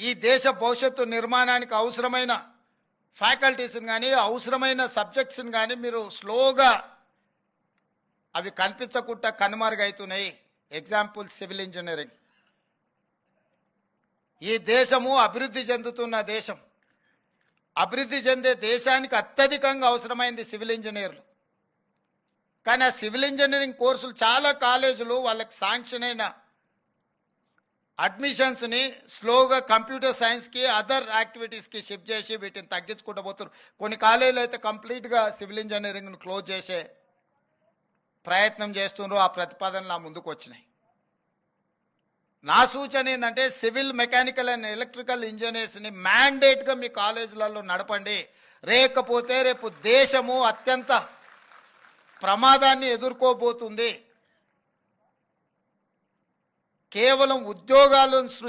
ఈ దేశ భవిష్యత్తు నిర్మాణానికి అవసరమైన ఫ్యాకల్టీస్ని కానీ అవసరమైన సబ్జెక్ట్స్ని కానీ మీరు స్లోగా అవి కనిపించకుండా కనుమరుగవుతున్నాయి. Example civil engineering. ఈ దేశము అభివృద్ధి చెందుతున్న దేశం. అభివృద్ధి చెందే దేశానికి అత్యధికంగా అవసరమైంది సివిల్ ఇంజనీర్లు. కానీ ఆ సివిల్ ఇంజనీరింగ్ కోర్సులు చాలా కాలేజీలు వాళ్ళకి శాంక్షన్ అయిన అడ్మిషన్స్ని స్లోగా కంప్యూటర్ సైన్స్కి అదర్ యాక్టివిటీస్కి షిఫ్ట్ చేసి వీటిని తగ్గించుకుంటూ పోతున్నారు. కొన్ని కాలేజీలు అయితే కంప్లీట్గా సివిల్ ఇంజనీరింగ్ను క్లోజ్ చేసే ప్రయత్నం చేస్తున్నారు. ఆ ప్రతిపాదనలు నా ముందుకు వచ్చినాయి. నా సూచన ఏంటంటే సివిల్, మెకానికల్ అండ్ ఎలక్ట్రికల్ ఇంజనీర్స్ని మ్యాండేట్గా మీ కాలేజీలలో నడపండి. లేకపోతే రేపు దేశము అత్యంత ప్రమాదాన్ని ఎదుర్కోబోతుంది. కేవలం ఉద్యోగాలను